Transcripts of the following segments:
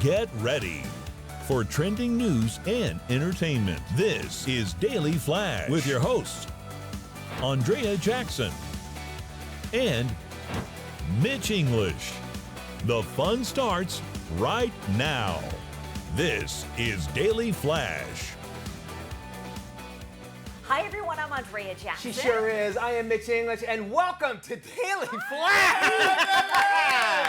Get ready for trending news and entertainment. This is Daily Flash with your hosts, Andrea Jackson and Mitch English. The fun starts right now. This is Daily Flash. Hi everyone, I'm Andrea Jackson. She sure is. I am Mitch English, and welcome to Daily Flash.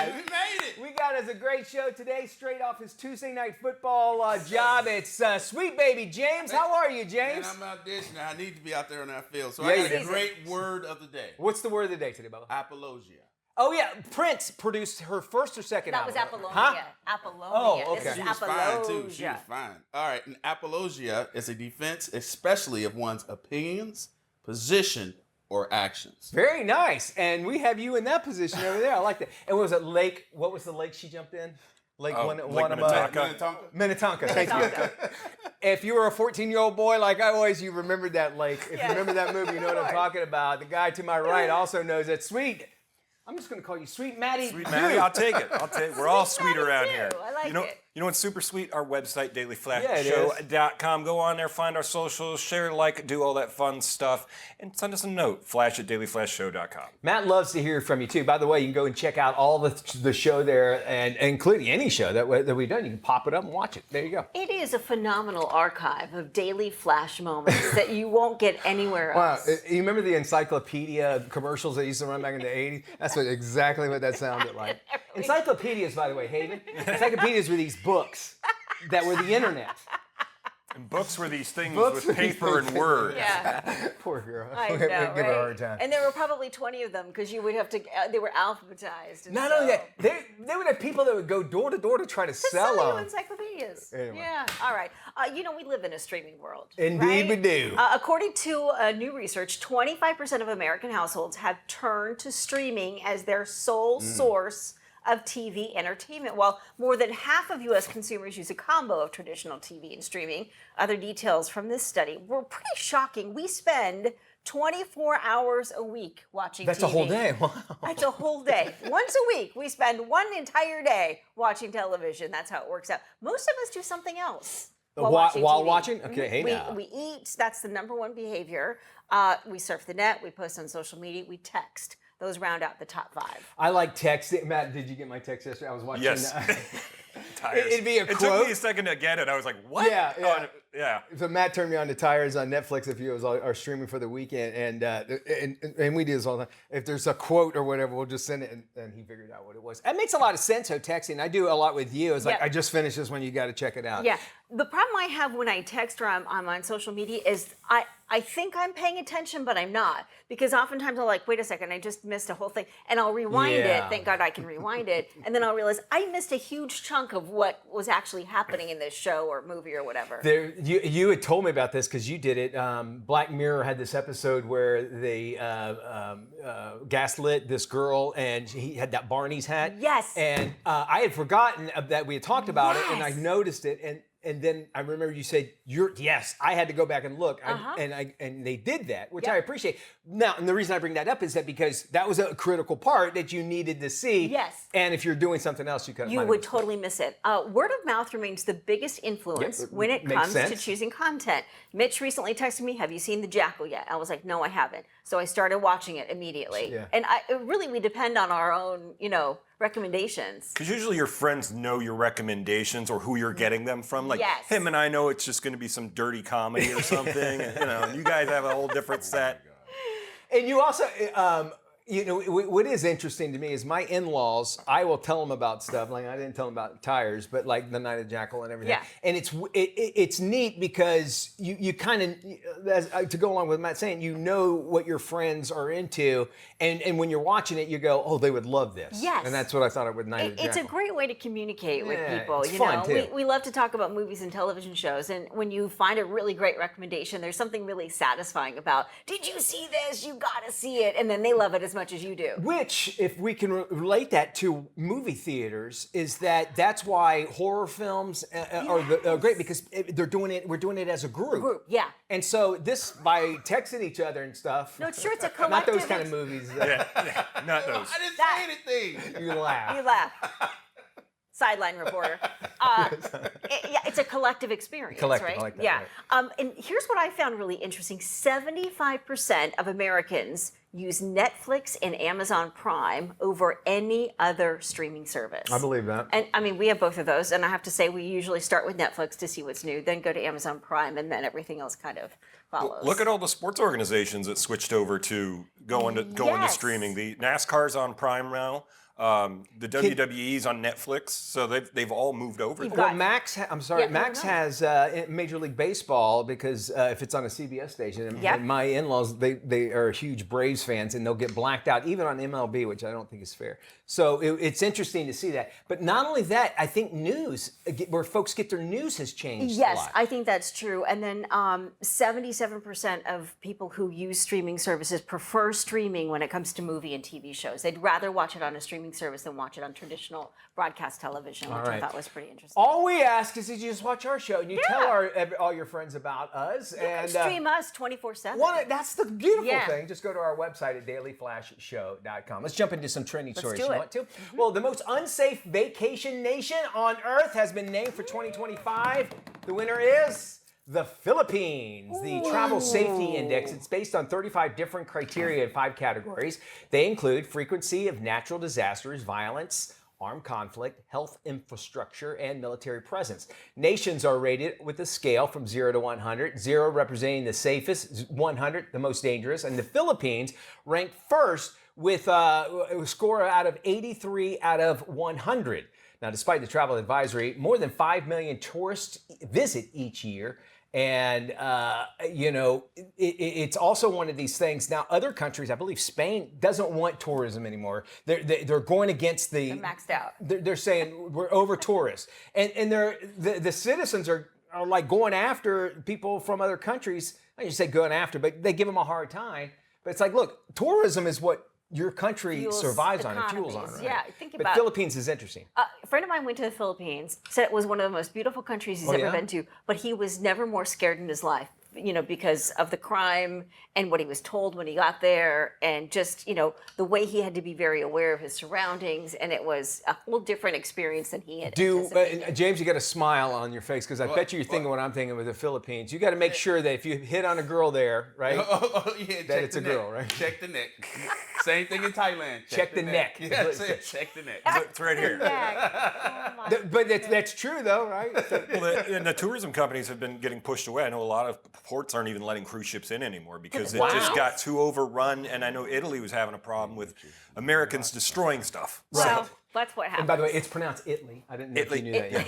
We made it. We got us a great show today, straight off his Tuesday night football job. It's sweet baby James. How are you, James? And I'm out dishing. I need to be out there on that field. So Yeah, I you got a do. great word of the day. What's the word of the day today, Bubba? Apologia. Oh yeah, Prince produced her first or second That was album. Apollonia. Huh? Apollonia. Oh, okay. This She is was fine too. She Apollonia. was fine. All right. An apologia is a defense, especially of one's opinions, position, or actions. Very nice. And we have you in that position over there. I like that. And what was it, Lake? What was the lake she jumped in? Lake Minnetonka. Minnetonka. Thank you. If you were a 14-year-old boy like I was, you remembered that lake. If you remember that movie, you know what I'm talking about. The guy to my right also knows that. Sweet. I'm just going to call you Sweet Maddie. Sweet Maddie, I'll take it. We're all sweet around too. here. I like it. You know what's super sweet? Our website, Yeah, it dailyflashshow.com. Go on there, find our socials, share, like, do all that fun stuff, and send us a note, flash@dailyflashshow.com. Matt loves to hear from you, too. By the way, you can go and check out all the show there, and including any show that we've done. You can pop it up and watch it. There you go. It is a phenomenal archive of daily flash moments that you won't get anywhere Wow. else. You remember the encyclopedia commercials that used to run back in the 80s? That's exactly what that sounded like. Encyclopedias, by the way, Haven. Encyclopedias were these books that were the internet. And books were these things Books were with paper and words. Yeah, Poor girl. I know, Give her a right? hard time. And there were probably 20 of them because you would have to. They were alphabetized. And Not so- only that, they would have people that would go door to door to try to sell Sell you them. encyclopedias. Anyway. Yeah. All right. We live in a streaming world. Indeed right? we do. According to new research, 25% of American households have turned to streaming as their sole source of TV entertainment, while more than half of U.S. consumers use a combo of traditional TV and streaming. Other details from this study were pretty shocking. We spend 24 hours a week watching That's TV. a whole day. Wow. That's a whole day. Once a week, we spend one entire day watching television. That's how it works out. Most of us do something else While TV. watching? Okay, hey now. We eat. That's the number one behavior. We surf the net. We post on social media. We text. Those round out the top 5. I like texting. Matt, did you get my text yesterday? I was watching. Yes. Tires. It'd be a It quote. took me a second to get it. I was like, what? Yeah, yeah. Oh, yeah. So Matt turned me on to Tires on Netflix. If you was our streaming for the weekend, and we do this all the time. If there's a quote or whatever, we'll just send it, and he figured out what it was. That makes a lot of sense. So texting, I do a lot with you. It's like Yeah. I just finished this one. You got to check it out. Yeah. The problem I have when I text or I'm on social media is I think I'm paying attention, but I'm not. Because oftentimes I'm like, wait a second, I just missed a whole thing. And I'll rewind Yeah. it. Thank God I can rewind it. And then I'll realize I missed a huge chunk of what was actually happening in this show or movie or whatever. You had told me about this because you did it. Black Mirror had this episode where they gaslit this girl, and he had that Barney's hat. Yes. And I had forgotten that we had talked about it, and I Yes. noticed it, and then I remember you said, yes, I had to go back and look. And they did that, which I appreciate. Now, and the reason I bring that up is that because that was a critical part that you needed to see. Yes. And if you're doing something else, you could. You would totally miss it. Word of mouth remains the biggest influence Yep, when it makes comes to sense. choosing content. Mitch recently texted me, have you seen The Jackal yet? I was like, no, I haven't. So I started watching it immediately. Yeah. And we depend on our own, recommendations. Because usually your friends know your recommendations or who you're getting them from. Like Yes. him and I know it's just going to be some dirty comedy or something. And you guys have a whole different set. And you also, what is interesting to me is my in-laws, I will tell them about stuff. Like I didn't tell them about Tires, but like the Night of Jackal and everything. Yeah. And it's neat because you kind of, to go along with Matt saying, you know what your friends are into. And when you're watching it, you go, oh, they would love this. Yes. And that's what I thought of with Night of Jackal. It's a great way to communicate with Yeah, people. it's fun, too. We love to talk about movies and television shows, and when you find a really great recommendation, there's something really satisfying about, did you see this? You gotta see it. And then they love it as much as you do. Which, if we can relate that to movie theaters, is that's why horror films are great because we're doing it as a group. Yeah. And so this, by texting each other and stuff. No, it's true. It's a Not collective. those kind of movies. Not those. I didn't say anything. You laugh. You laugh. Sideline reporter. Yeah, it's a collective experience, Collective, right? I like that, Yeah. right. And here's what I found really interesting: 75% of Americans use Netflix and Amazon Prime over any other streaming service. I believe that. And I mean, we have both of those, and I have to say, we usually start with Netflix to see what's new, then go to Amazon Prime, and then everything else kind of follows. Look at all the sports organizations that switched over to going to Yes. streaming. The NASCAR's on Prime now. The WWE's on Netflix, so they've all moved over. You've there. got- Well, I'm sorry, Yeah, no, Max no. has Major League Baseball because if it's on a CBS station, Yep. and my in-laws, they are huge Braves fans, and they'll get blacked out even on MLB, which I don't think is fair. So it's interesting to see that. But not only that, I think news, where folks get their news, has changed a Yes, lot. I think that's true. And then 77% of people who use streaming services prefer streaming when it comes to movie and TV shows. They'd rather watch it on a streaming service than watch it on traditional broadcast television, which I right. thought was pretty interesting. All we ask is that you just watch our show and you tell Yeah. all your friends about us. You can and stream us 24/7. that's the beautiful Yeah. thing. Just go to our website at dailyflashshow.com. Let's jump into some trending stories. do You it. want to? Well, the most unsafe vacation nation on earth has been named for 2025. The winner is the Philippines. The Travel Safety Index, it's based on 35 different criteria in 5 categories. They include frequency of natural disasters, violence, armed conflict, health infrastructure, and military presence. Nations are rated with a scale from 0 to 100, 0 representing the safest, 100 the most dangerous, and the Philippines ranked first with a score out of 83 out of 100. Now, despite the travel advisory, more than 5 million tourists visit each year. And, it's also one of these things. Now, other countries, I believe Spain doesn't want tourism anymore. They're going against the... They're maxed out. They're saying we're over tourists. And the citizens are like going after people from other countries. I just say going after, but they give them a hard time. But it's like, look, tourism is what your country Fuels survives on and fuels on. economies. Right? Yeah, think But about- Philippines is interesting. A friend of mine went to the Philippines, said it was one of the most beautiful countries he's ever yeah? been to, but he was never more scared in his life, because of the crime and what he was told when he got there, and just, the way he had to be very aware of his surroundings, and it was a whole different experience than he had anticipated. James, you got a smile on your face because I bet you're thinking what I'm thinking with the Philippines. You got to make sure that if you hit on a girl there, right? Yeah, That it's a girl, right? Check the neck. Same thing in Thailand. Check the neck. Yeah, that's it. Check the neck. It's right here. Oh my But that's true though, right? Well, and the tourism companies have been getting pushed away. I know a lot of ports aren't even letting cruise ships in anymore because it just got too overrun. And I know Italy was having a problem with Americans destroying stuff. Well, that's what happened. And by the way, it's pronounced Italy. I didn't know if Italy. you knew that. Yeah.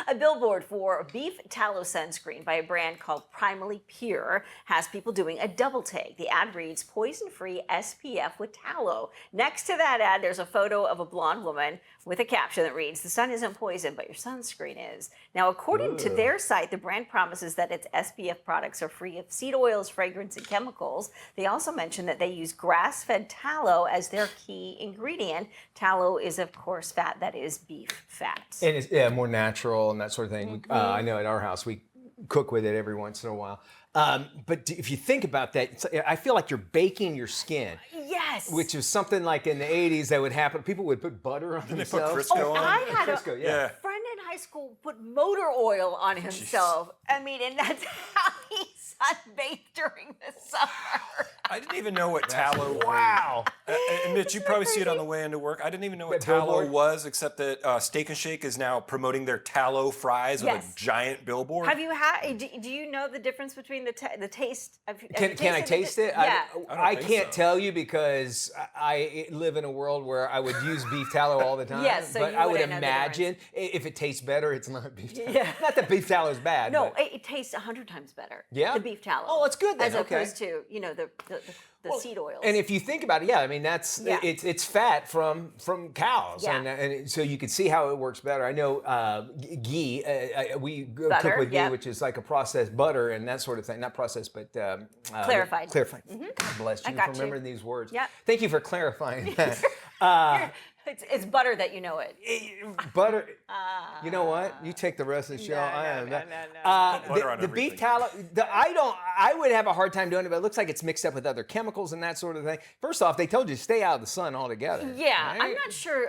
A billboard for beef tallow sunscreen by a brand called Primally Pure has people doing a double take. The ad reads, poison-free SPF with tallow. Next to that ad, there's a photo of a blonde woman with a caption that reads, the sun isn't poison, but your sunscreen is. Now, according to their site, the brand promises that its SPF products are free of seed oils, fragrance, and chemicals. They also mention that they use grass-fed tallow as their key ingredient. Tallow is, of course, fat that is beef fat. And it's more natural and that sort of thing. I know at our house we cook with it every once in a while. But if you think about that, I feel like you're baking your skin, Yes. which is something like in the 80s that would happen. People would put butter on They put themselves. Crisco on. I had Crisco, a yeah. friend in high school put motor oil on himself. I mean, and that's how he sunbathed during the summer. I didn't even know what tallow. Wow. And Mitch, you probably see it on the way into work. I didn't even know what That tallow billboard? was, except that Steak and Shake is now promoting their tallow fries with Yes. a giant billboard. Have you had? Do you know the difference between the taste? Can I taste it? Yeah. I think can't so. tell you because I live in a world where I would use beef tallow all the time. Yes, so but you I would wouldn't know the imagine if it tastes better, it's not beef tallow. Yeah. Not that beef tallow is bad. No, but- it tastes 100 times better. Yeah? The beef tallow. Oh, that's good then, As okay. opposed to the seed oils. And if you think about it, yeah, I mean that's Yeah. it's fat from cows, Yeah. and so you can see how it works better. I know ghee. We cook Butter, with ghee, yeah. which is like a processed butter and that sort of thing. Not processed, but Clarified. Clarified. God bless you I got for you. remembering these words. Yep. Thank you for clarifying that. It's butter that you know it. Butter. You know what? You take the rest of the show. No, I am no, not. no, Put butter on The beef everything. tallow. I would have a hard time doing it, but it looks like it's mixed up with other chemicals and that sort of thing. First off, they told you to stay out of the sun altogether. Yeah, right? I'm not sure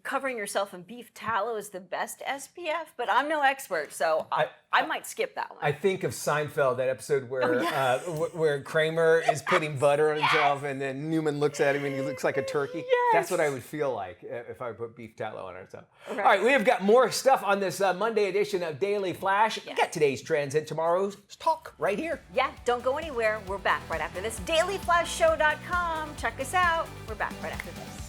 covering yourself in beef tallow is the best SPF, but I'm no expert, so I might skip that one. I think of Seinfeld, that episode where where Kramer is putting butter on himself, and then Newman looks at him and he looks like a turkey. Yes. That's what I would feel like if I put beef tallow on ourselves. All right, we have got more stuff on this Monday edition of Daily Flash. We got today's trends and tomorrow's talk right here. Yeah, don't go anywhere. We're back right after this. DailyFlashShow.com. Check us out. We're back right after this.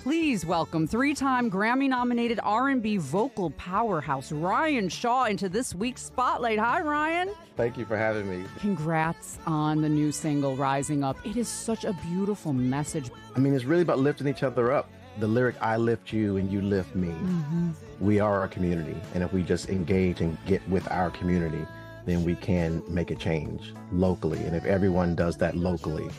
Please welcome three-time Grammy-nominated R&B vocal powerhouse Ryan Shaw into this week's Spotlight. Hi, Ryan. Thank you for having me. Congrats on the new single, Rising Up. It is such a beautiful message. I mean, it's really about lifting each other up. The lyric, I lift you and you lift me. We are a community, and if we just engage and get with our community, then we can make a change locally. And if everyone does that locally,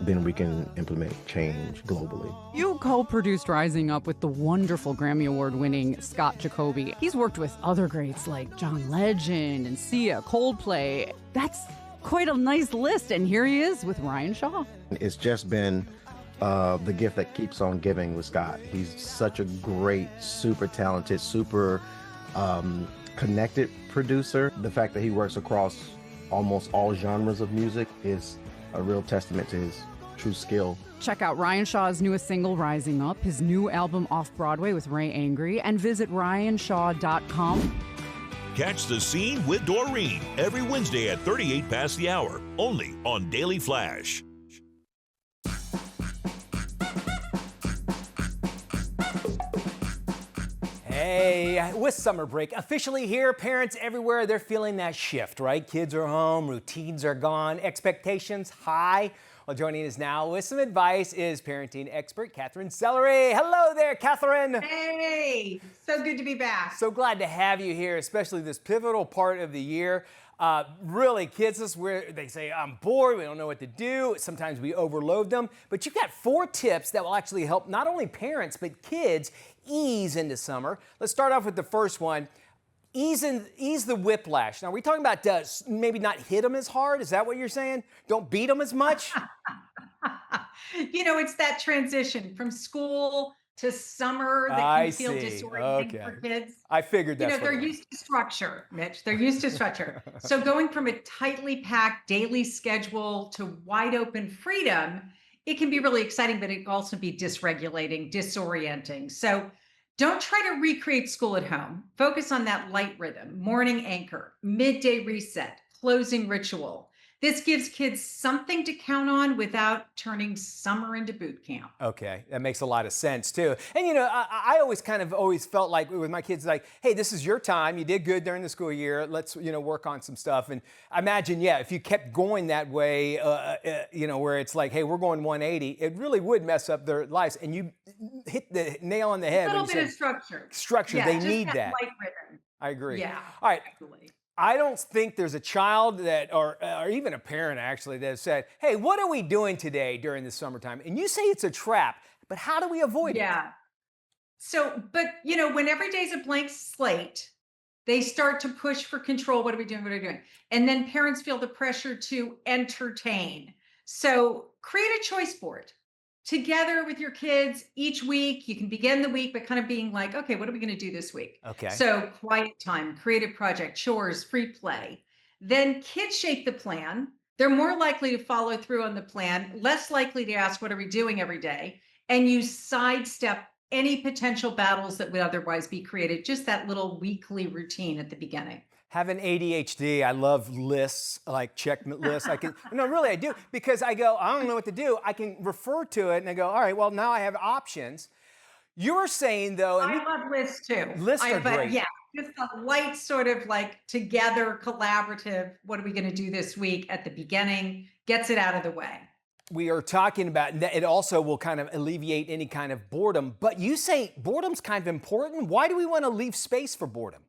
then we can implement change globally. You co-produced Rising Up with the wonderful Grammy Award-winning Scott Jacoby. He's worked with other greats like John Legend and Sia, Coldplay. That's quite a nice list, and here he is with Ryan Shaw. It's just been the gift that keeps on giving with Scott. He's such a great, super talented, super connected producer. The fact that he works across almost all genres of music is a real testament to his true skill. Check out Ryan Shaw's newest single, Rising Up, his new album Off-Broadway with Ray Angry, and visit ryanshaw.com. Catch The Scene with Doreen every Wednesday at 38 past the hour, only on Daily Flash. Hey, with summer break officially here, parents everywhere, they're feeling that shift, right? Kids are home, routines are gone, expectations high. Well, joining us now with some advice is parenting expert Katherine Sellery. Hello there, Katherine. Hey, so good to be back. So glad to have you here, especially this pivotal part of the year. Really, kids, this is where they say, I'm bored, we don't know what to do. Sometimes we overload them. But you've got 4 tips that will actually help not only parents, but kids ease into summer. Let's start off with the first one. Ease the whiplash. Now, are we talking about maybe not hit them as hard? Is that what you're saying? Don't beat them as much? You know, it's that transition from school to summer that can feel disorienting for kids. I figured that. They're used to structure, Mitch. They're used to structure. So going from a tightly packed daily schedule to wide open freedom, it can be really exciting, but it can also be dysregulating, disorienting. So don't try to recreate school at home. Focus on that light rhythm, morning anchor, midday reset, closing ritual. This gives kids something to count on without turning summer into boot camp. Okay, that makes a lot of sense too. And I always felt like with my kids, like, hey, this is your time. You did good during the school year. Let's work on some stuff. And I imagine, if you kept going that way, where it's like, hey, we're going 180, it really would mess up their lives. And you hit the nail on the head. A little bit of structure. Structure, yeah, they just need that that. light rhythm. I agree. Yeah. All right. Exactly. I don't think there's a child or even a parent actually that has said, hey, what are we doing today during the summertime? And you say it's a trap, but how do we avoid it? Yeah. So, but when every day's a blank slate, they start to push for control. What are we doing? What are we doing? And then parents feel the pressure to entertain. So create a choice board together with your kids each week. You can begin the week by kind of being like, okay, what are we going to do this week? Okay. So quiet time, creative project, chores, free play. Then kids shape the plan. They're more likely to follow through on the plan, less likely to ask, what are we doing every day? And you sidestep any potential battles that would otherwise be created. Just that little weekly routine at the beginning. Having ADHD, I love lists, like check lists. No, really, I do. Because I go, I don't know what to do. I can refer to it and I go, all right, well, now I have options. You're saying, though... I love lists, too. Lists are great. Yeah, just a light sort of like together, collaborative, what are we going to do this week at the beginning, gets it out of the way. We are talking about, it also will kind of alleviate any kind of boredom. But you say boredom's kind of important. Why do we want to leave space for boredom?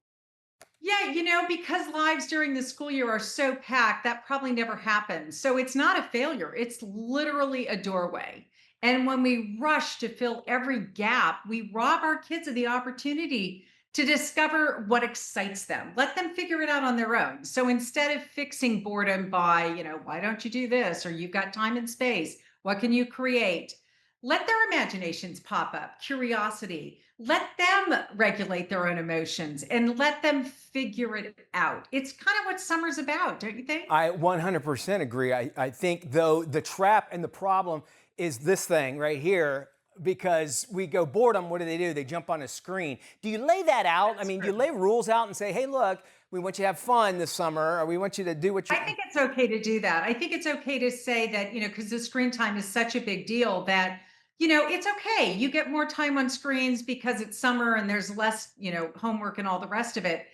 Yeah, because lives during the school year are so packed, that probably never happens. So it's not a failure. It's literally a doorway. And when we rush to fill every gap, we rob our kids of the opportunity to discover what excites them. Let them figure it out on their own. So instead of fixing boredom by, why don't you do this? Or you've got time and space. What can you create? Let their imaginations pop up, curiosity. Let them regulate their own emotions and let them figure it out. It's kind of what summer's about, don't you think? I 100% agree. I think, though, the trap and the problem is this thing right here, because we go boredom. What do? They jump on a screen. Do you lay that out? That's do true. you lay rules out and say, hey, look, we want you to have fun this summer, or we want you to do what you... I think it's okay to do that. I think it's okay to say that, because the screen time is such a big deal that, it's okay. You get more time on screens because it's summer and there's less, homework and all the rest of it.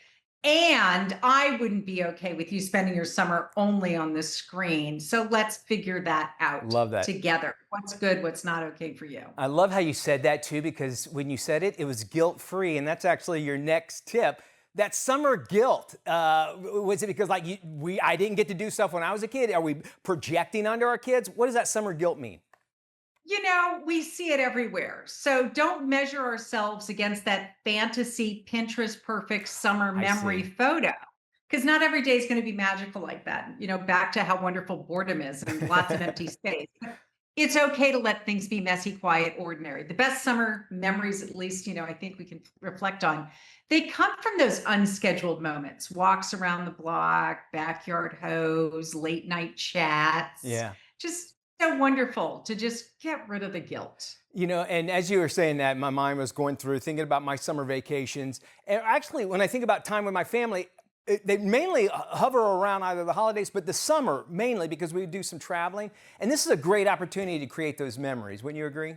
And I wouldn't be okay with you spending your summer only on the screen. So let's figure that out. Love that. Together. What's good, what's not okay for you. I love how you said that, too, because when you said it, it was guilt-free, and that's actually your next tip. That summer guilt, was it because I didn't get to do stuff when I was a kid? Are we projecting onto our kids? What does that summer guilt mean? We see it everywhere. So don't measure ourselves against that fantasy Pinterest perfect summer memory photo, because not every day is going to be magical like that. Back to how wonderful boredom is and lots of empty space. It's okay to let things be messy, quiet, ordinary. The best summer memories, at least, I think we can reflect on, they come from those unscheduled moments, walks around the block, backyard hose, late night chats. Yeah. Just so wonderful to just get rid of the guilt. And as you were saying that, my mind was going through thinking about my summer vacations. And actually, when I think about time with my family, they mainly hover around either the holidays, but the summer mainly, because we do some traveling. And this is a great opportunity to create those memories. Wouldn't you agree?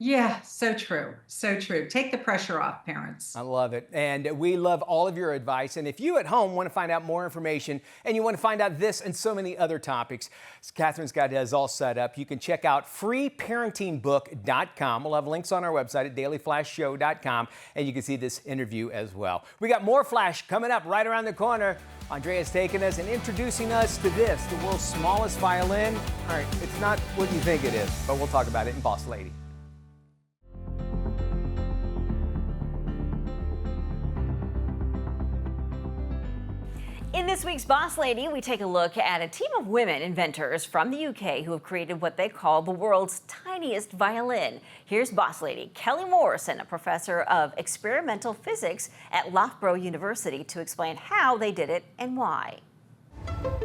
Yeah, so true. So true. Take the pressure off, parents. I love it. And we love all of your advice. And if you at home want to find out more information and you want to find out this and so many other topics, Katherine's got us all set up. You can check out freeparentingbook.com. We'll have links on our website at dailyflashshow.com, and you can see this interview as well. We got more Flash coming up right around the corner. Andrea's taking us and introducing us to this, the world's smallest violin. All right, it's not what you think it is, but we'll talk about it in Boss Lady. In this week's Boss Lady, we take a look at a team of women inventors from the UK who have created what they call the world's tiniest violin. Here's Boss Lady Kelly Morrison, a professor of experimental physics at Loughborough University, to explain how they did it and why.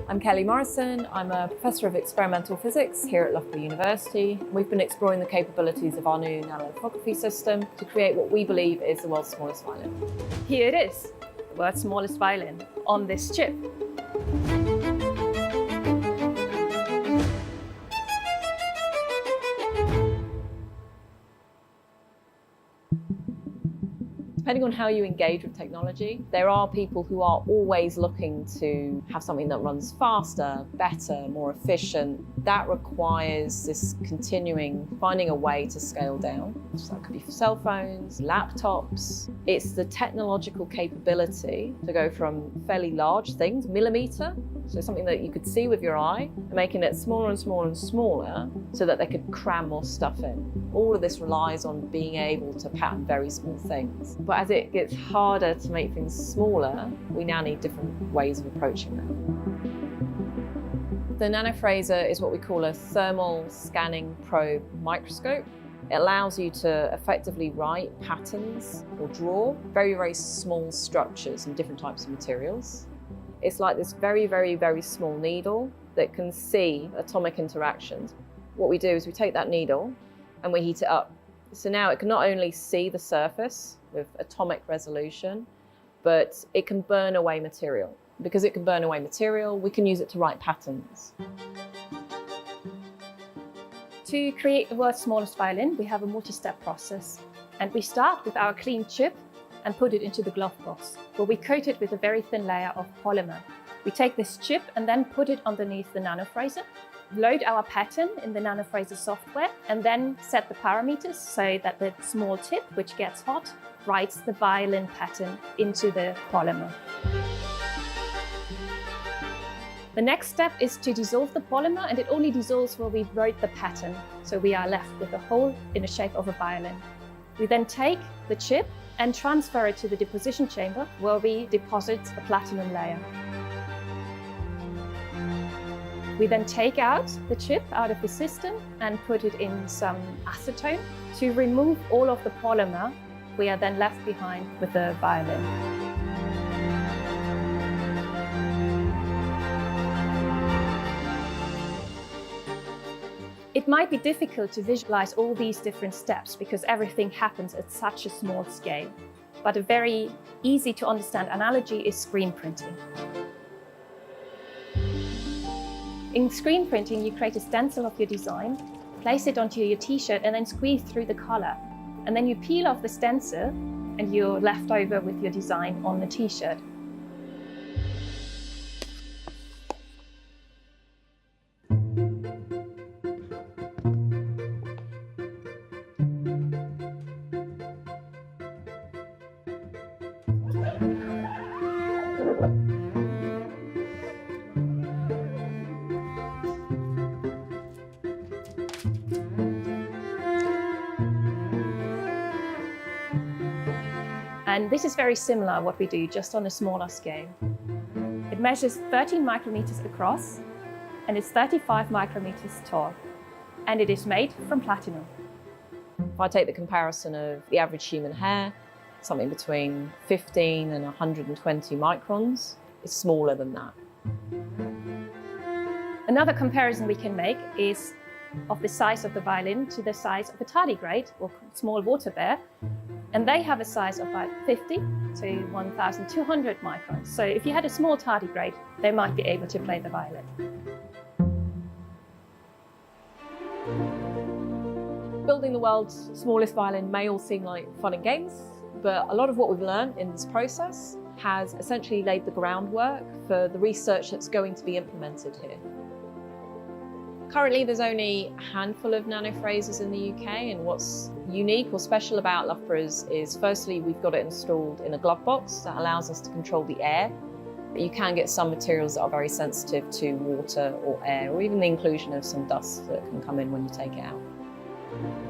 I'm Kelly Morrison. I'm a professor of experimental physics here at Loughborough University. We've been exploring the capabilities of our new nanolithography system to create what we believe is the world's smallest violin. Here it is, the world's smallest violin on this chip. Depending on how you engage with technology, there are people who are always looking to have something that runs faster, better, more efficient. That requires this continuing finding a way to scale down. So that could be for cell phones, laptops. It's the technological capability to go from fairly large things, millimeter, so something that you could see with your eye, and making it smaller and smaller and smaller so that they could cram more stuff in. All of this relies on being able to pattern very small things. But as it gets harder to make things smaller, we now need different ways of approaching that. The nanofraser is what we call a thermal scanning probe microscope. It allows you to effectively write patterns or draw very, very small structures in different types of materials. It's like this very, very, very small needle that can see atomic interactions. What we do is we take that needle and we heat it up. So now it can not only see the surface with atomic resolution, but it can burn away material. Because it can burn away material, we can use it to write patterns. To create the world's smallest violin, we have a multi-step process. And we start with our clean chip and put it into the glove box, where we coat it with a very thin layer of polymer. We take this chip and then put it underneath the nanofraser, load our pattern in the nanofraser software, and then set the parameters so that the small tip, which gets hot, writes the violin pattern into the polymer. The next step is to dissolve the polymer, and it only dissolves where we wrote the pattern. So we are left with a hole in the shape of a violin. We then take the chip and transfer it to the deposition chamber where we deposit a platinum layer. We then take out the chip out of the system and put it in some acetone to remove all of the polymer. We are then left behind with the violin. It might be difficult to visualize all these different steps because everything happens at such a small scale. But a very easy to understand analogy is screen printing. In screen printing, you create a stencil of your design, place it onto your t-shirt and then squeeze through the color. And then you peel off the stencil and you're left over with your design on the t-shirt. And this is very similar what we do, just on a smaller scale. It measures 13 micrometers across, and it's 35 micrometers tall, and it is made from platinum. If I take the comparison of the average human hair, something between 15 and 120 microns, it's smaller than that. Another comparison we can make is of the size of the violin to the size of a tardigrade or small water bear. And they have a size of about 50 to 1,200 microns. So if you had a small tardigrade, they might be able to play the violin. Building the world's smallest violin may all seem like fun and games, but a lot of what we've learned in this process has essentially laid the groundwork for the research that's going to be implemented here. Currently, there's only a handful of nanofrasers in the UK, and what's unique or special about Loughborough's is firstly, we've got it installed in a glove box that allows us to control the air. But you can get some materials that are very sensitive to water or air, or even the inclusion of some dust that can come in when you take it out.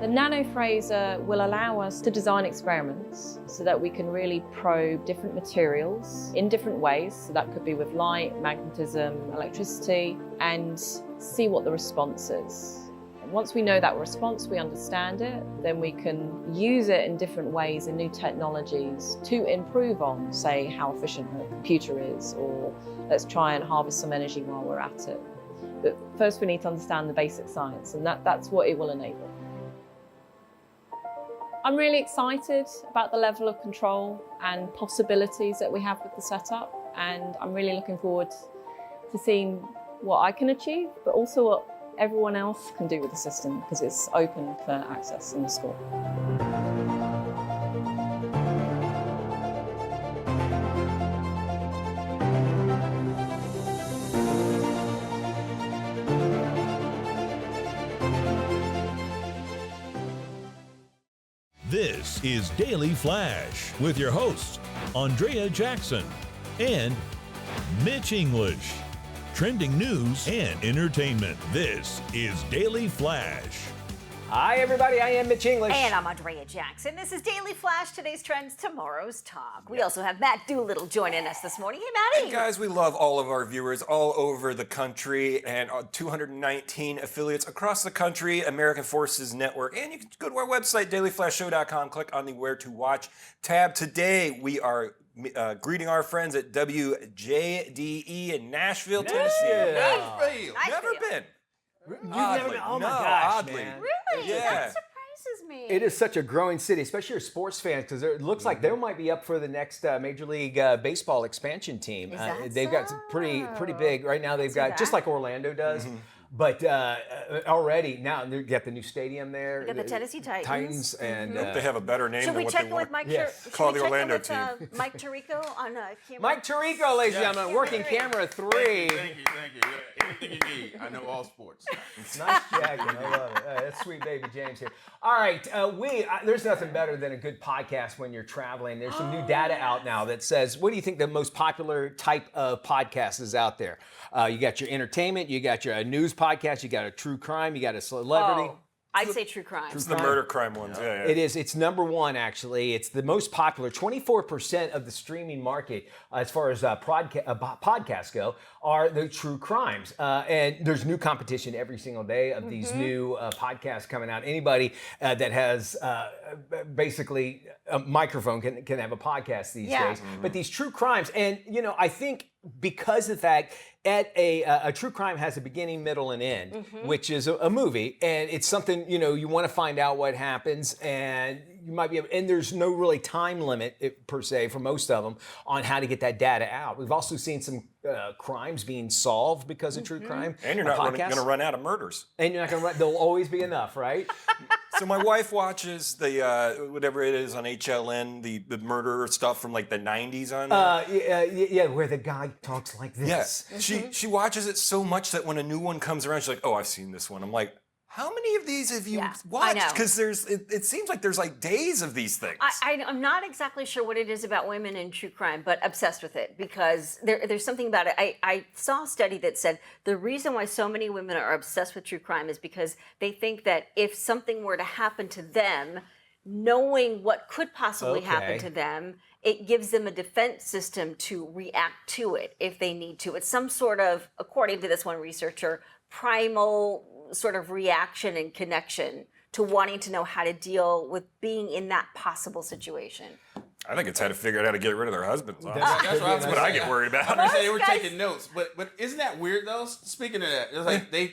The nanofraser will allow us to design experiments so that we can really probe different materials in different ways. So that could be with light, magnetism, electricity, and see what the response is. And once we know that response, we understand it, then we can use it in different ways in new technologies to improve on, say, how efficient a computer is, or let's try and harvest some energy while we're at it. But first we need to understand the basic science, and that's what it will enable. I'm really excited about the level of control and possibilities that we have with the setup, and I'm really looking forward to seeing what I can achieve, but also what everyone else can do with the system, because it's open for access in the school. This is Daily Flash with your hosts, Andrea Jackson and Mitch English. Trending news and entertainment. This is Daily Flash. Hi, everybody. I am Mitch English. And I'm Andrea Jackson. This is Daily Flash, today's trends, tomorrow's talk. We also have Matt Doolittle joining us this morning. Hey, Matty. Hey guys, we love all of our viewers all over the country and 219 affiliates across the country, American Forces Network. And you can go to our website, dailyflashshow.com, click on the Where to Watch tab. Today, we are greeting our friends at WJDE in Nashville, Tennessee. Nashville. Never been. You've never been? Oh my gosh, oddly. man. Really? Yeah. That surprises me. It is such a growing city, especially your sports fans, because it looks like they might be up for the next Major League Baseball expansion team. Is that They've got some pretty big right now. They've got just like Orlando does. But already now you got the new stadium there. We got the Tennessee Titans. And They have a better name Should than we what check they in want. with Mike? Yes. Call should we the check in Orlando with, team. Mike Tirico on camera. Mike Tirico, ladies and gentlemen, working Camera camera 3. Thank you. Anything you need. I know all sports. Nice jacket. I love it. That's sweet baby James here. All right, there's nothing better than a good podcast when you're traveling. There's some new data out now that says, what do you think the most popular type of podcast is out there? You got your entertainment, you got your news podcast, you got a true crime, you got a celebrity. Oh, I'd say true crime. It's the murder crime ones. Yeah. It is. It's number one, actually. It's the most popular. 24% of the streaming market, as far as podcasts go, are the true crimes. And there's new competition every single day of these new podcasts coming out. Anybody that has basically a microphone can have a podcast these days. But these true crimes, and I think because of the fact a true crime has a beginning, middle, and end, which is a movie, and it's something you want to find out what happens, and you might be able, and there's no really time limit per se for most of them on how to get that data out. We've also seen some crimes being solved because of true crime. And you're not going to run out of murders. And you're not going to run. There'll always be enough, right? So my wife watches the whatever it is on HLN, the murder stuff from like the 90s on there. Where the guy talks like this. Yes. She watches it so much that when a new one comes around, she's like, "Oh, I've seen this one." I'm like, "How many of these have you watched?" Because it seems like there's like days of these things. I'm not exactly sure what it is about women and true crime, but obsessed with it because there's something about it. I saw a study that said the reason why so many women are obsessed with true crime is because they think that if something were to happen to them, knowing what could possibly happen to them, it gives them a defense system to react to it if they need to. It's some sort of, according to this one researcher, primal sort of reaction and connection to wanting to know how to deal with being in that possible situation. I think it's how to figure out how to get rid of their husbands. That's what I get worried about. I say they were taking notes, but isn't that weird though? Speaking of that, it's like they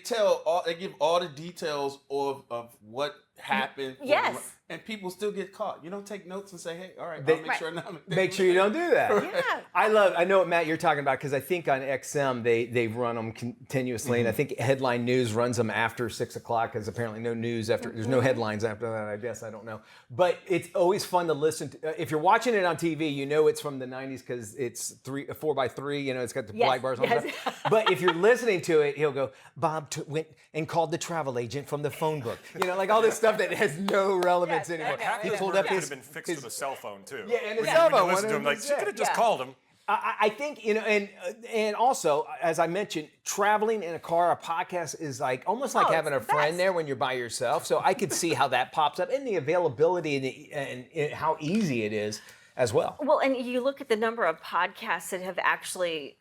give all the details of what happened. Yes. And people still get caught. You don't take notes and say, "Hey, all right, I'll make sure you don't do that." Yeah. I know what, Matt, you're talking about, because I think on XM they run them continuously, and I think Headline News runs them after 6 o'clock, because apparently no news after. There's no headlines after that. I guess I don't know, but it's always fun to listen to. If you're watching it on TV, it's from the 90s because it's 4x3. It's got the black bars on it. But if you're listening to it, he'll go, "Bob went and called the travel agent from the phone book." Like all this stuff that has no relevance anymore. He pulled up could have been fixed with a cell phone too. Yeah, and a cell phone. Listen to him, like, she could have just called him. I think, and also, as I mentioned, traveling in a car, a podcast is like almost like having a friend there when you're by yourself. So I could see how that pops up, and the availability and how easy it is as well. Well, and you look at the number of podcasts that have actually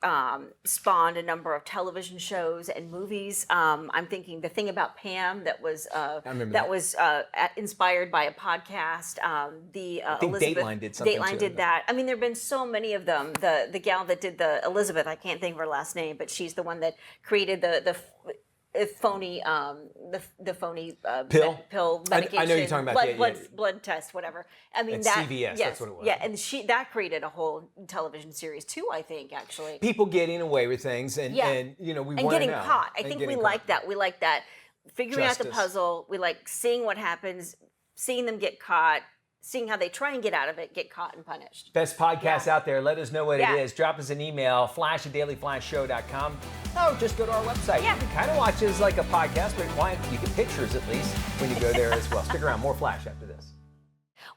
spawned a number of television shows and movies. I'm thinking The Thing About Pam that was inspired by a podcast. I think Dateline did something. Dateline did that. I mean, there have been so many of them. The gal that did the Elizabeth, I can't think of her last name, but she's the one that created the phony pill medication. I know you're talking about blood test, whatever. I mean, it's CVS. That's what it was. Yeah, and that created a whole television series too. I think actually. People getting away with things, and we want to know. Getting caught. I think we like that. We like that. Figuring out the Justice. puzzle. We like seeing what happens, seeing them get caught, seeing how they try and get out of it, get caught and punished. Best podcast out there. Let us know what it is. Drop us an email, flash@dailyflashshow.com. Oh, just go to our website. Yeah. You can kind of watch it as like a podcast, but you get pictures at least when you go there as well. Stick around. More Flash after this.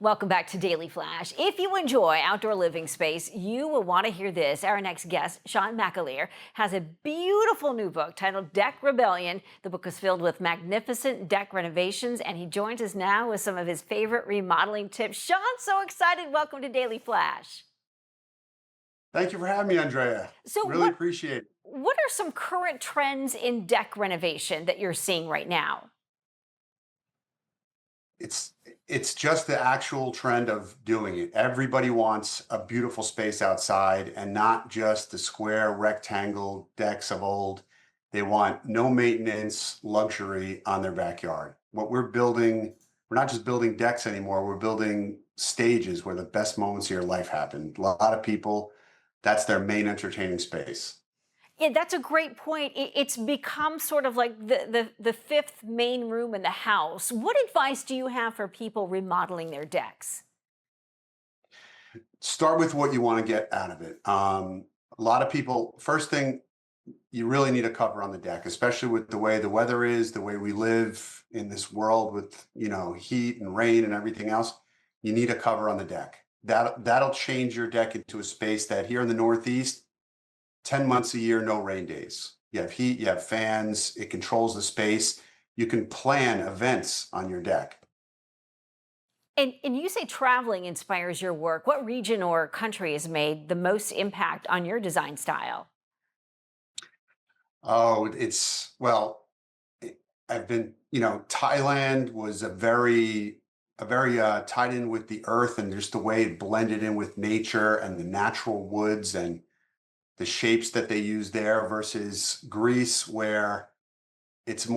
Welcome back to Daily Flash. If you enjoy outdoor living space, you will want to hear this. Our next guest, Sean McAleer, has a beautiful new book titled Deck Rebellion. The book is filled with magnificent deck renovations, and he joins us now with some of his favorite remodeling tips. Sean, so excited. Welcome to Daily Flash. Thank you for having me, Andrea. Really appreciate it. What are some current trends in deck renovation that you're seeing right now? It's just the actual trend of doing it. Everybody wants a beautiful space outside, and not just the square rectangle decks of old. They want no maintenance luxury on their backyard. What we're building, we're not just building decks anymore, we're building stages where the best moments of your life happen. A lot of people, that's their main entertaining space. That's a great point. It's become sort of like the fifth main room in the house. What advice do you have for people remodeling their decks? Start with what you want to get out of it. A lot of people, first thing, you really need a cover on the deck, especially with the way the weather is, the way we live in this world with, heat and rain and everything else. You need a cover on the deck. That'll change your deck into a space that here in the Northeast, 10 months a year, no rain days. You have heat, you have fans, it controls the space. You can plan events on your deck. And you say traveling inspires your work. What region or country has made the most impact on your design style? Oh, I've been, Thailand was a very tied in with the earth and just the way it blended in with nature and the natural woods and the shapes that they use there versus Greece, where it's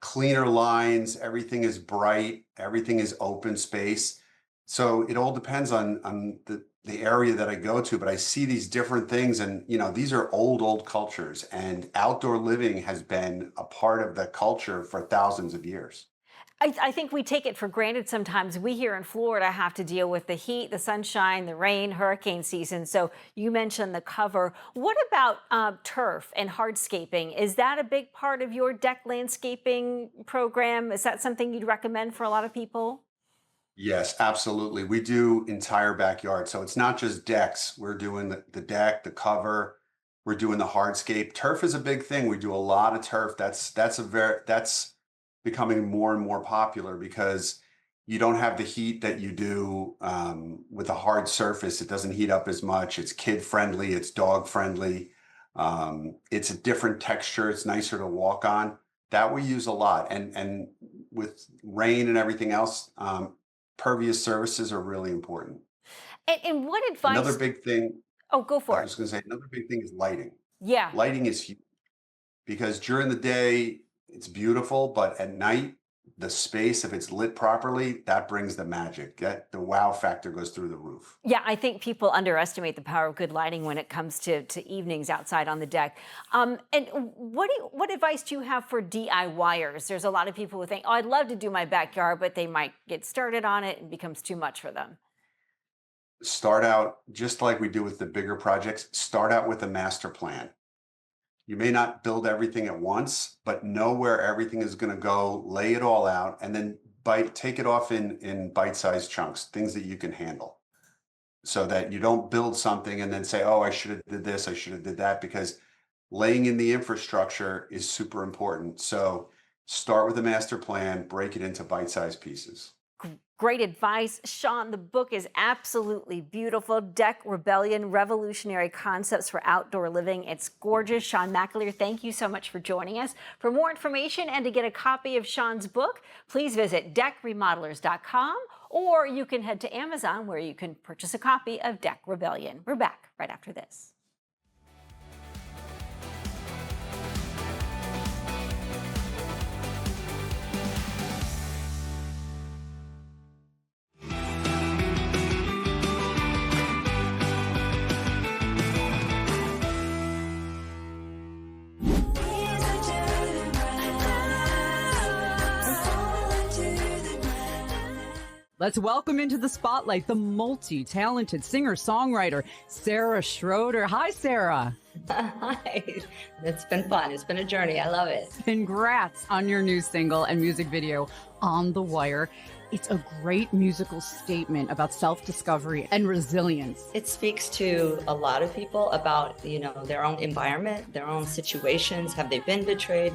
cleaner lines, everything is bright, everything is open space. So it all depends on the area that I go to, but I see these different things and, these are old cultures, and outdoor living has been a part of the culture for thousands of years. I think we take it for granted sometimes. We here in Florida have to deal with the heat, the sunshine, the rain, hurricane season. So you mentioned the cover. What about turf and hardscaping? Is that a big part of your deck landscaping program? Is that something you'd recommend for a lot of people? Yes, absolutely. We do entire backyard. So it's not just decks. We're doing the deck, the cover. We're doing the hardscape. Turf is a big thing. We do a lot of turf. That's becoming more and more popular because you don't have the heat that you do with a hard surface. It doesn't heat up as much. It's kid friendly. It's dog friendly. It's a different texture. It's nicer to walk on. That we use a lot. And with rain and everything else, pervious surfaces are really important. And what advice? Another big thing. Oh, go for it. I was going to say another big thing is lighting. Yeah. Lighting is huge because during the day it's beautiful, but at night the space, if it's lit properly, that brings the magic. The wow factor goes through the roof. Yeah, I think people underestimate the power of good lighting when it comes to evenings outside on the deck. And what advice do you have for DIYers? There's a lot of people who think, oh, I'd love to do my backyard, but they might get started on it and becomes too much for them. Start out just like we do with the bigger projects. Start out with a master plan. You may not build everything at once, but know where everything is going to go, lay it all out, and then take it off in bite-sized chunks, things that you can handle, so that you don't build something and then say, oh, I should have did this, I should have did that, because laying in the infrastructure is super important. So start with a master plan, break it into bite-sized pieces. Great advice. Sean, the book is absolutely beautiful. Deck Rebellion, Revolutionary Concepts for Outdoor Living. It's gorgeous. Sean McAleer, thank you so much for joining us. For more information and to get a copy of Sean's book, please visit deckremodelers.com, or you can head to Amazon where you can purchase a copy of Deck Rebellion. We're back right after this. Let's welcome into the spotlight the multi-talented singer-songwriter, Sarah Schroeder. Hi, Sarah. Hi. It's been fun. It's been a journey. I love it. Congrats on your new single and music video, On the Wire. It's a great musical statement about self-discovery and resilience. It speaks to a lot of people about, their own environment, their own situations. Have they been betrayed?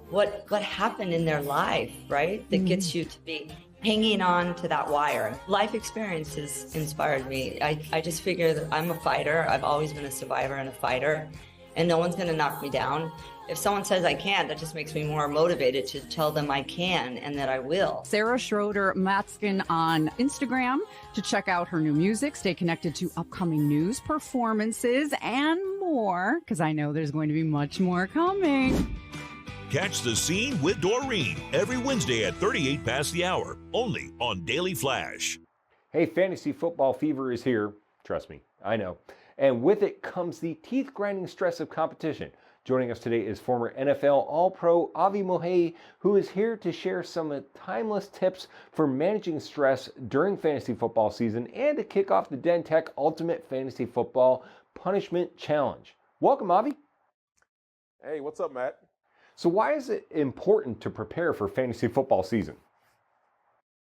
What happened in their life, right? That gets you to be hanging on to that wire. Life experiences inspired me. I just figure that I'm a fighter. I've always been a survivor and a fighter, and no one's going to knock me down. If someone says I can't, that just makes me more motivated to tell them I can and that I will. Sarah Schroeder Matzkin on Instagram to check out her new music, stay connected to upcoming news, performances, and more, because I know there's going to be much more coming. Catch The Scene with Doreen every Wednesday at 38 past the hour, only on Daily Flash. Hey, fantasy football fever is here. Trust me, I know. and with it comes the teeth-grinding stress of competition. Joining us today is former NFL All-Pro Avi Mohei, who is here to share some timeless tips for managing stress during fantasy football season and to kick off the Dentech Ultimate Fantasy Football Punishment Challenge. Welcome, Avi. Hey, what's up, Matt? So why is it important to prepare for fantasy football season?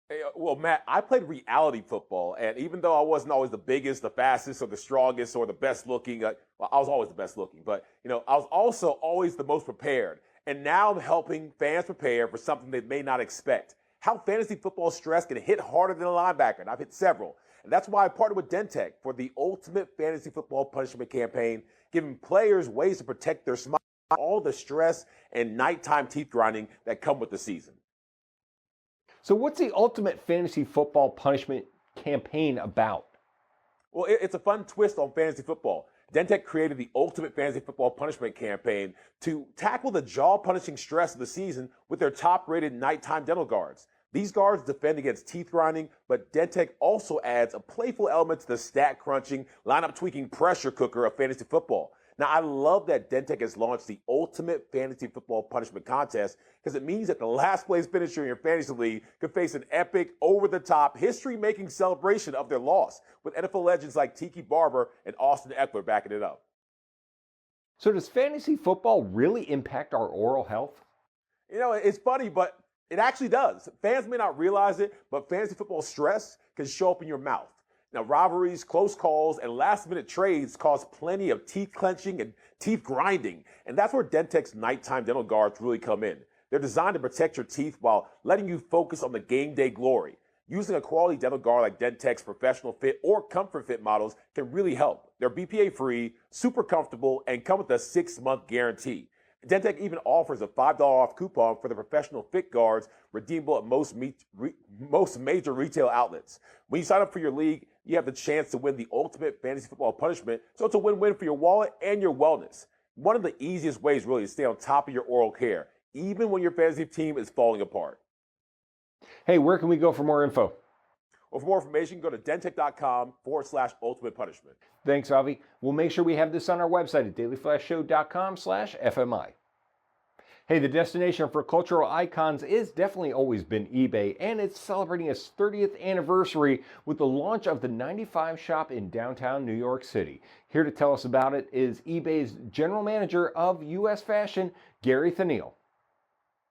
Hey, well, Matt, I played reality football, and even though I wasn't always the biggest, the fastest, or the strongest, or the best looking, well, I was always the best looking, but I was also always the most prepared. And now I'm helping fans prepare for something they may not expect. How fantasy football stress can hit harder than a linebacker, and I've hit several. And that's why I partnered with Dentech for the Ultimate Fantasy Football Punishment Campaign, giving players ways to protect their smile, all the stress and nighttime teeth grinding that come with the season. So what's the Ultimate Fantasy Football Punishment Campaign about? Well, it's a fun twist on fantasy football. Dentech created the Ultimate Fantasy Football Punishment Campaign to tackle the jaw-punishing stress of the season with their top-rated nighttime dental guards. These guards defend against teeth grinding, but Dentech also adds a playful element to the stat-crunching, lineup-tweaking pressure cooker of fantasy football. Now, I love that Dentech has launched the Ultimate Fantasy Football Punishment Contest because it means that the last place finisher in your fantasy league could face an epic, over-the-top, history-making celebration of their loss, with NFL legends like Tiki Barber and Austin Eckler backing it up. So does fantasy football really impact our oral health? It's funny, but it actually does. Fans may not realize it, but fantasy football stress can show up in your mouth. Now, rivalries, close calls, and last-minute trades cause plenty of teeth clenching and teeth grinding, and that's where Dentech's nighttime dental guards really come in. They're designed to protect your teeth while letting you focus on the game day glory. Using a quality dental guard like Dentech's Professional Fit or Comfort Fit models can really help. They're BPA-free, super comfortable, and come with a 6-month guarantee. Dentech even offers a $5 off coupon for the Professional Fit guards, redeemable at most major retail outlets. When you sign up for your league, you have the chance to win the Ultimate Fantasy Football Punishment, so it's a win-win for your wallet and your wellness. One of the easiest ways really to stay on top of your oral care, even when your fantasy team is falling apart. Hey, where can we go for more info? Well, for more information, go to dentech.com/ultimate punishment. Thanks, Avi. We'll make sure we have this on our website at dailyflashshow.com/FMI. Hey, the destination for cultural icons has definitely always been eBay, and it's celebrating its 30th anniversary with the launch of the 95 shop in downtown New York City. Here to tell us about it is eBay's General Manager of U.S. Fashion, Gary Thaniel.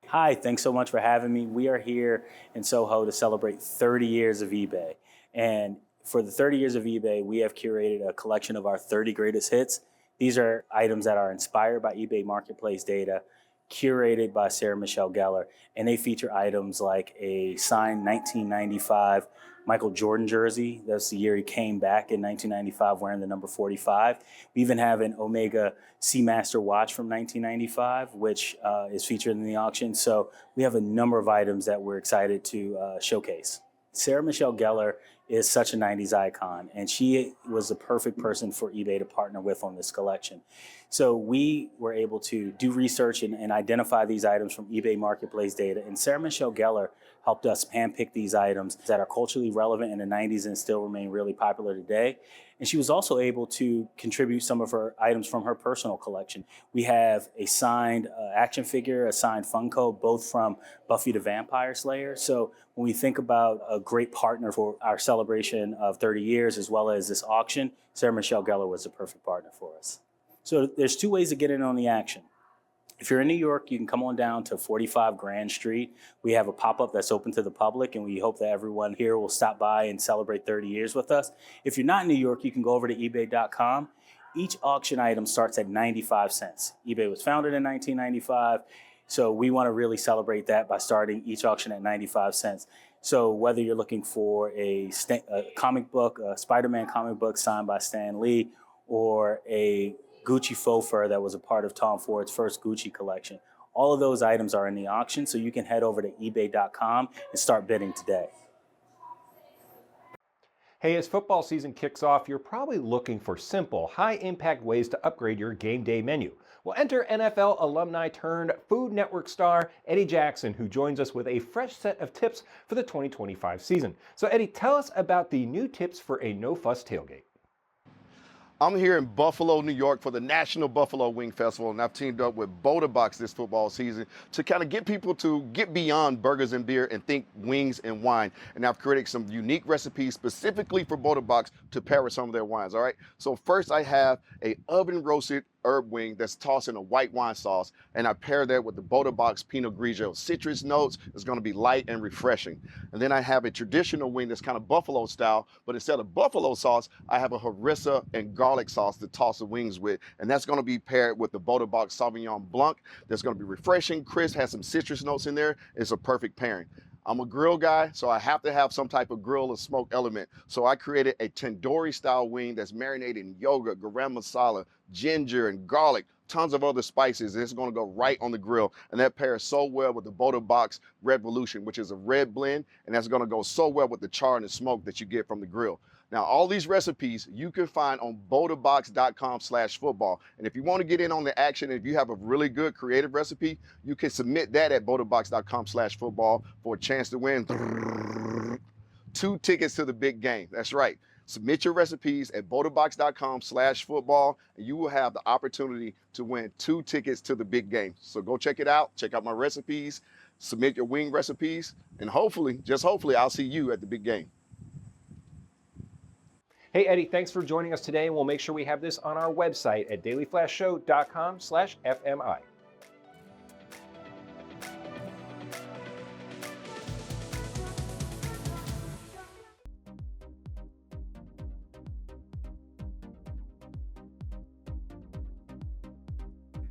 Hi, thanks so much for having me. We are here in Soho to celebrate 30 years of eBay. And for the 30 years of eBay, we have curated a collection of our 30 greatest hits. These are items that are inspired by eBay Marketplace data, curated by Sarah Michelle Gellar, and they feature items like a signed 1995 Michael Jordan jersey. That's the year he came back in 1995 wearing the number 45. We even have an Omega Seamaster watch from 1995, which is featured in the auction. So we have a number of items that we're excited to showcase. Sarah Michelle Gellar is such a 90s icon, and she was the perfect person for eBay to partner with on this collection. So we were able to do research and identify these items from eBay Marketplace data, and Sarah Michelle Gellar helped us handpick these items that are culturally relevant in the 90s and still remain really popular today. And she was also able to contribute some of her items from her personal collection. We have a signed action figure, a signed Funko, both from Buffy the Vampire Slayer. So when we think about a great partner for our celebration of 30 years, as well as this auction, Sarah Michelle Gellar was the perfect partner for us. So there's two ways to get in on the action. If you're in New York, you can come on down to 45 Grand Street. We have a pop-up that's open to the public, and we hope that everyone here will stop by and celebrate 30 years with us. If you're not in New York, you can go over to ebay.com. Each auction item starts at 95 cents. eBay was founded in 1995, so we want to really celebrate that by starting each auction at 95 cents. So whether you're looking for a comic book, a Spider-Man comic book signed by Stan Lee, or a Gucci faux fur that was a part of Tom Ford's first Gucci collection. All of those items are in the auction, so you can head over to ebay.com and start bidding today. Hey, as football season kicks off, you're probably looking for simple, high-impact ways to upgrade your game day menu. Well, enter NFL alumni turned Food Network star Eddie Jackson, who joins us with a fresh set of tips for the 2025 season. So Eddie, tell us about the new tips for a no-fuss tailgate. I'm here in Buffalo, New York for the National Buffalo Wing Festival, and I've teamed up with Boulder Box this football season to kind of get people to get beyond burgers and beer and think wings and wine. And I've created some unique recipes specifically for Boulder Box to pair with some of their wines, all right? So first I have a oven roasted herb wing that's tossed in a white wine sauce, and I pair that with the Boulder Box Pinot Grigio. Citrus notes is gonna be light and refreshing. And then I have a traditional wing that's kind of buffalo style, but instead of buffalo sauce, I have a harissa and garlic sauce to toss the wings with, and that's gonna be paired with the Boulder Box Sauvignon Blanc. That's gonna be refreshing, crisp, has some citrus notes in there. It's a perfect pairing. I'm a grill guy, so I have to have some type of grill or smoke element. So I created a tandoori style wing that's marinated in yogurt, garam masala, ginger, and garlic, tons of other spices. And it's gonna go right on the grill. And that pairs so well with the Boulder Box Revolution, which is a red blend. And that's gonna go so well with the char and the smoke that you get from the grill. Now, all these recipes you can find on boulderbox.com/football. And if you want to get in on the action, if you have a really good creative recipe, you can submit that at boulderbox.com/football for a chance to win 2 tickets to the big game. That's right. Submit your recipes at boulderbox.com/football, and you will have the opportunity to win 2 tickets to the big game. So go check it out. Check out my recipes, submit your wing recipes, and hopefully, just hopefully, I'll see you at the big game. Hey, Eddie, thanks for joining us today, and we'll make sure we have this on our website at dailyflashshow.com/FMI.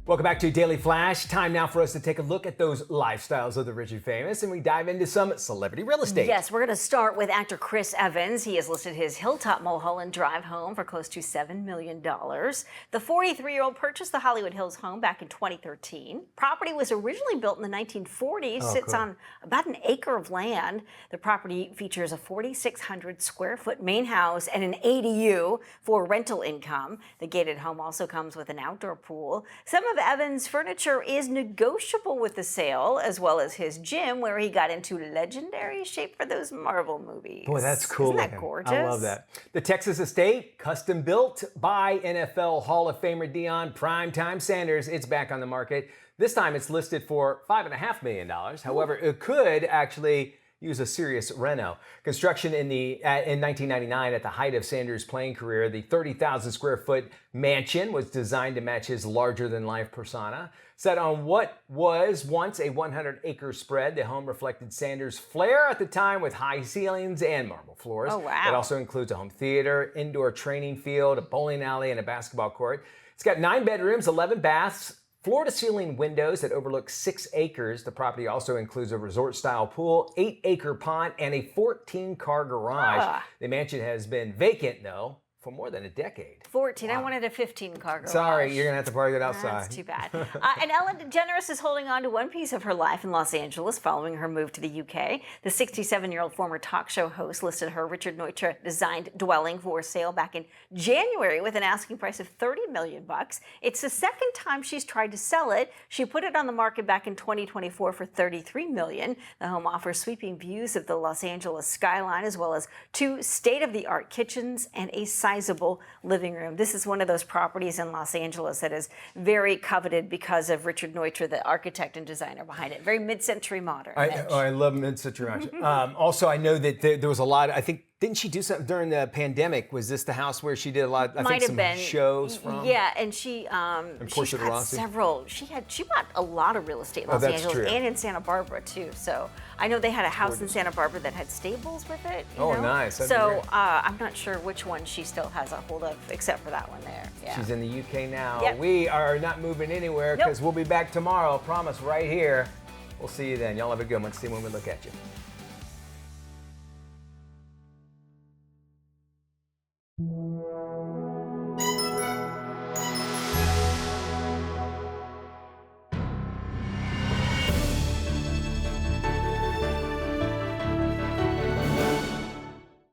Welcome back to Daily Flash. Time now for us to take a look at those lifestyles of the rich and famous, and we dive into some celebrity real estate. Yes, we're going to start with actor Chris Evans. He has listed his Hilltop Mulholland Drive home for close to $7 million. The 43-year-old purchased the Hollywood Hills home back in 2013. Property was originally built in the 1940s, sits on about an acre of land. The property features a 4,600 square foot main house and an ADU for rental income. The gated home also comes with an outdoor pool. Some of Evans' furniture is negotiable with the sale, as well as his gym, where he got into legendary shape for those Marvel movies. Boy, that's cool. Isn't that gorgeous? I love that. The Texas estate, custom built by NFL Hall of Famer Deion Primetime Sanders. It's back on the market. This time it's listed for $5.5 million. However, it could actually use a serious reno. Construction in 1999, at the height of Sanders' playing career, the 30,000 square foot mansion was designed to match his larger-than-life persona. Set on what was once a 100-acre spread, the home reflected Sanders' flair at the time with high ceilings and marble floors. Oh, wow. It also includes a home theater, indoor training field, a bowling alley, and a basketball court. It's got 9 bedrooms, 11 baths, floor-to-ceiling windows that overlook 6 acres. The property also includes a resort-style pool, 8-acre pond, and a 14-car garage. The mansion has been vacant, though, for more than a decade. 14. Wow. I wanted a 15-car garage. Sorry, you're going to have to park it outside. That's too bad. And Ellen DeGeneres is holding on to one piece of her life in Los Angeles following her move to the UK. The 67-year-old former talk show host listed her Richard Neutra-designed dwelling for sale back in January with an asking price of $30 million. It's the second time she's tried to sell it. She put it on the market back in 2024 for $33 million. The home offers sweeping views of the Los Angeles skyline, as well as 2 state-of-the-art kitchens and a sizable living room. This is one of those properties in Los Angeles that is very coveted because of Richard Neutra, the architect and designer behind it. Very mid-century modern. I love mid-century modern. Also, I know that there was a lot, I think, didn't she do something during the pandemic? Was this the house where she did a lot, I think, some shows from? Yeah, and she had several. She bought a lot of real estate in Los Angeles and in Santa Barbara too. So I know they had a house in Santa Barbara that had stables with it. You know? Nice. So I'm not sure which one she still has a hold of, except for that one there. Yeah. She's in the UK now. Yep. We are not moving anywhere because we'll be back tomorrow. Promise, right here. We'll see you then. Y'all have a good one. See you when we look at you.